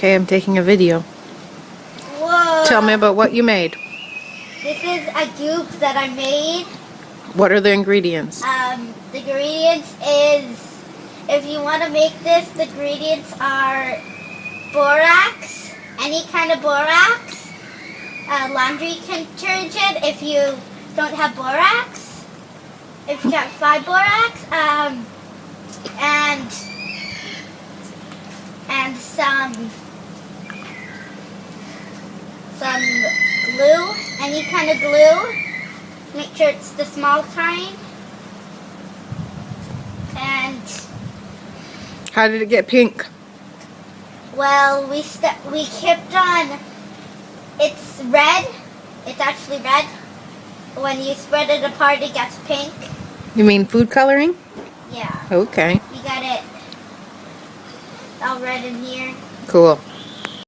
Okay, I'm taking a video. Whoa! Tell me about what you made. This is a goop that I made. What are the ingredients? The ingredients is, if you want to make this, the ingredients are borax, any kind of borax, laundry detergent if you don't have borax, if you can't find borax, and some glue, any kind of glue. Make sure it's the small kind. And How did it get pink? well, we kept on. It's red. It's actually red. When you spread it apart, it gets pink. You mean food coloring? Yeah. Okay, We got it all red in here. cool.